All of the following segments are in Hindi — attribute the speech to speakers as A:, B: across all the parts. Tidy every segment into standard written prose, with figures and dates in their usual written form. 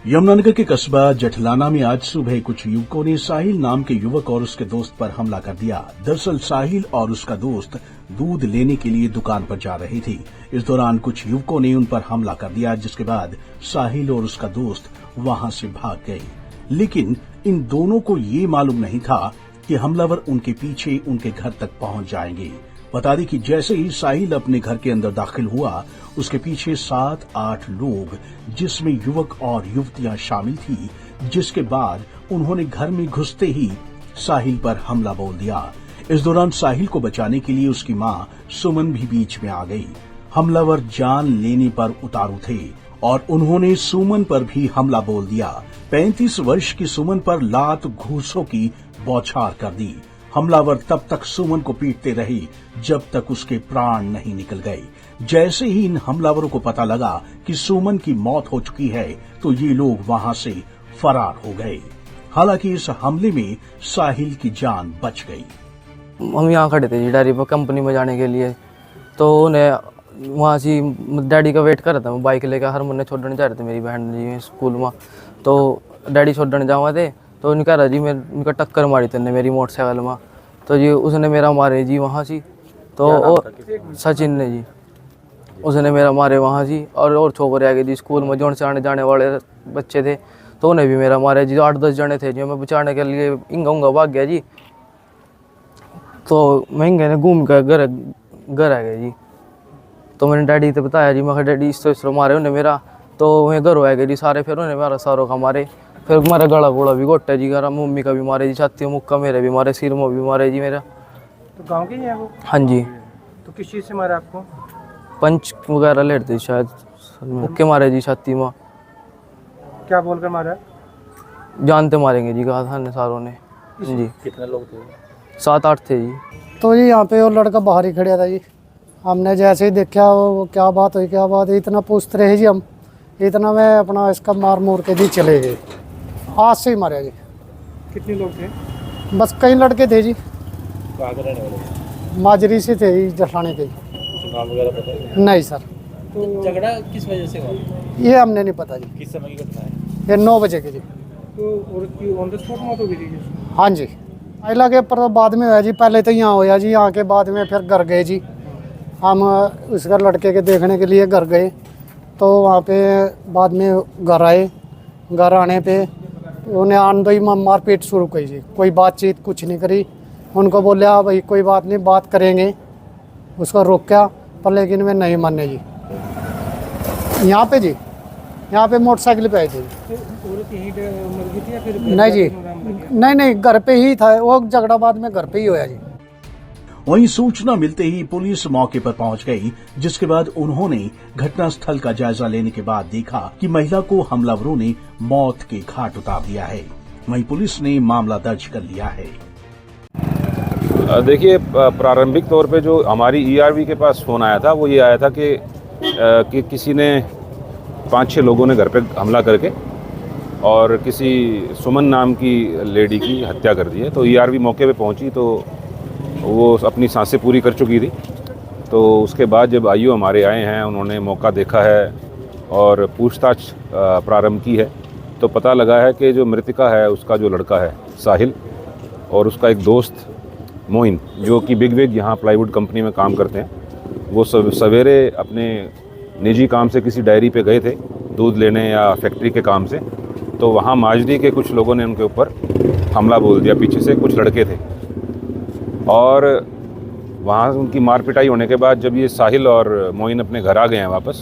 A: यमुनानगर के कस्बा जठलाना में आज सुबह कुछ युवकों ने साहिल नाम के युवक और उसके दोस्त पर हमला कर दिया। दरअसल साहिल और उसका दोस्त दूध लेने के लिए दुकान पर जा रहे थे। इस दौरान कुछ युवकों ने उन पर हमला कर दिया, जिसके बाद साहिल और उसका दोस्त वहां से भाग गए। लेकिन इन दोनों को ये मालूम नहीं था कि हमलावर उनके पीछे उनके घर तक पहुंच जाएंगे। बता दें कि जैसे ही साहिल अपने घर के अंदर दाखिल हुआ, उसके पीछे 7-8 लोग, जिसमें युवक और युवतियां शामिल थी, जिसके बाद उन्होंने घर में घुसते ही साहिल पर हमला बोल दिया। इस दौरान साहिल को बचाने के लिए उसकी मां सुमन भी बीच में आ गई। हमलावर जान लेने पर उतारू थे और उन्होंने सुमन पर भी हमला बोल दिया। 35 वर्ष की सुमन पर लात घूसों की बौछार कर दी। हमलावर तब तक सुमन को पीटते रहे जब तक उसके प्राण नहीं निकल गए। जैसे ही इन हमलावरों को पता लगा कि सुमन की मौत हो चुकी है, तो ये लोग वहां से फरार हो गए। हालांकि इस हमले में साहिल की जान बच गई।
B: हम यहाँ खड़े थे जी डेयरी पर कंपनी में जाने के लिए, तो उन्हें वहाँ से डैडी का वेट कर रहा था। मैं बाइक लेकर हर मुन्ने छोड़ने जा रहे थे मेरी बहन जी स्कूल में, तो डैडी छोड़ने जावा थे तो उनका रहा जी उनका टक्कर मारी थी मेरी मोटरसाइकिल में, तो जी उसने मेरा मारे जी वहाँ से। तो और सचिन ने जी उसने मेरा मारे वहाँ से, और छोकरे आ गए जी स्कूल में जोन से आने जाने वाले बच्चे थे, तो उन्हें भी मेरा मारे जी। 8-10 जने थे जो मैं बचाने के लिए इंगा उंगा भाग गया जी। तो मैं इंगे ने घूम कर घर आ गया जी। तो मैंने डैडी से बताया जी, मैं डैडी इस तरह मारे उन्हें मेरा, तो मैं घर आ गया जी सारे। फिर उन्हें मेरा सारों का मारे, फिर मेरा गला गोला भी घोटा जी, घर मम्मी का भी मारे जी, छाती मुक्का मेरे भी मारे, सिर में भी मारे जी मेरा।
C: तो गांव के ही है वो?
B: हाँ जी।
C: तो किस चीज़ से मारा आपको?
B: पंच वगैरह लेते शायद, मुक्के मारे जी छाती में।
C: क्या बोलकर मारा?
B: जानते मारेंगे जी, कहा था सारों ने जी।
C: कितने लोग थे?
B: 7-8 थे जी।
D: तो जी यहाँ पे वो लड़का बाहर ही खड़ा था जी। हमने जैसे ही देखा वो क्या बात हुई क्या बात है, इतना पूछते रहे जी हम, इतना में अपना इसका मार मोर के जी चले गए। हाथ से ही मारे जी।
C: कितने लोग थे?
D: बस कई लड़के थे जी,
C: कहाँ के रहने वाले?
D: माजरी से थे जी, जठाने के।
C: नाम वगैरह पता है?
D: नहीं सर,
C: तो झगड़ा किस वजह से हुआ?
D: ये हमने नहीं पता जी।
C: किस समय की घटना है?
D: ये 9 बजे की जी।
C: तो औरत की ऑन द स्पॉट मौत हो गई थी?
D: हाँ जी, अला के पर बाद में हुआ जी। पहले तो यहाँ होया जी, यहाँ के बाद में फिर घर गए जी। हम उसका लड़के के देखने के लिए घर गए, तो वहाँ पे बाद में घर आए। घर आने पे उन्हें आंदो ही मारपीट शुरू की जी। कोई बातचीत कुछ नहीं करी। उनको बोला भाई कोई बात नहीं, बात करेंगे, उसको रोका, पर लेकिन वे नहीं माने जी। यहाँ पे जी, यहाँ पे मोटरसाइकिल पे आए थे।
C: तो औरत यहीं पे मर गई थी या फिर?
D: नहीं जी, नहीं घर पे ही था वो झगड़ा, बाद में घर पे ही होया जी।
A: वहीं सूचना मिलते ही पुलिस मौके पर पहुंच गई, जिसके बाद उन्होंने घटनास्थल का जायजा लेने के बाद देखा कि महिला को हमलावरों ने मौत के घाट उतार दिया है। वहीं पुलिस ने मामला दर्ज कर लिया है।
E: देखिए, प्रारंभिक तौर पे जो हमारी ईआरवी के पास फोन आया था, वो ये आया था कि किसी ने 5-6 लोगों ने घर पे हमला करके और किसी सुमन नाम की लेडी की हत्या कर दी है। तो ईआरवी मौके पे पहुंची तो वो अपनी सांसें पूरी कर चुकी थी। तो उसके बाद जब आईओ हमारे आए हैं, उन्होंने मौका देखा है और पूछताछ प्रारंभ की है, तो पता लगा है कि जो मृतिका है उसका जो लड़का है साहिल, और उसका एक दोस्त मोइन, जो कि बिगविग यहाँ प्लाईवुड कंपनी में काम करते हैं, वो सवेरे अपने निजी काम से किसी डायरी पे गए थे दूध लेने या फैक्ट्री के काम से। तो वहाँ माजरी के कुछ लोगों ने उनके ऊपर हमला बोल दिया, पीछे से कुछ लड़के थे, और वहाँ उनकी मार पिटाई होने के बाद जब ये साहिल और मोइन अपने घर आ गए हैं वापस,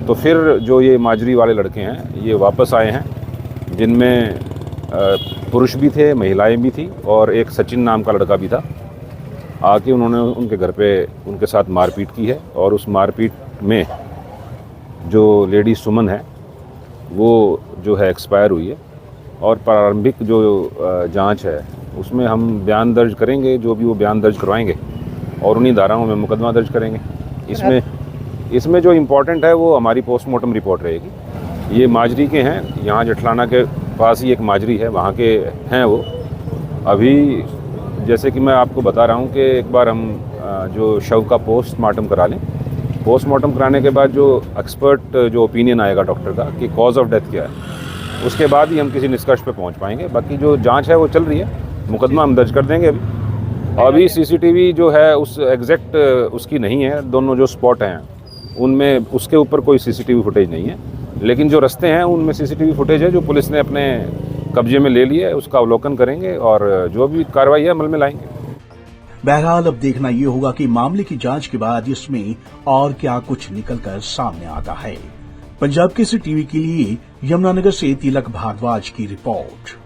E: तो फिर जो ये माजरी वाले लड़के हैं ये वापस आए हैं, जिनमें पुरुष भी थे, महिलाएं भी थी, और एक सचिन नाम का लड़का भी था। आके उन्होंने उनके घर पे उनके साथ मारपीट की है, और उस मारपीट में जो लेडी सुमन है वो जो है एक्सपायर हुई है। और प्रारंभिक जो जांच है उसमें हम बयान दर्ज करेंगे, जो भी वो बयान दर्ज करवाएंगे, और उन्हीं धाराओं में मुकदमा दर्ज करेंगे। इसमें जो इम्पोर्टेंट है वो हमारी पोस्टमार्टम रिपोर्ट रहेगी। ये माजरी के हैं, यहाँ जठलाना के पास ही एक माजरी है, वहाँ के हैं वो। अभी जैसे कि मैं आपको बता रहा हूँ कि एक बार हम जो शव का पोस्टमार्टम करा लें, पोस्टमार्टम कराने के बाद जो एक्सपर्ट जो ओपिनियन आएगा डॉक्टर का कि कॉज ऑफ डेथ क्या है, उसके बाद ही हम किसी निष्कर्ष पे पहुंच पाएंगे। बाकी जो जांच है वो चल रही है, मुकदमा हम दर्ज कर देंगे अभी सीसीटीवी जो है उस एग्जैक्ट उसकी नहीं है, दोनों जो स्पॉट हैं उनमें उसके ऊपर कोई सीसीटीवी फुटेज नहीं है, लेकिन जो रास्ते हैं उनमें सीसीटीवी फुटेज है जो पुलिस ने अपने कब्जे में ले लिया है। उसका अवलोकन करेंगे और जो भी कार्रवाई है अमल में लाएंगे।
A: बहरहाल अब देखना ये होगा कि मामले की जांच के बाद इसमें और क्या कुछ निकलकर सामने आता है। पंजाब केसरी टीवी के लिए यमुनानगर से तिलक भारद्वाज की रिपोर्ट।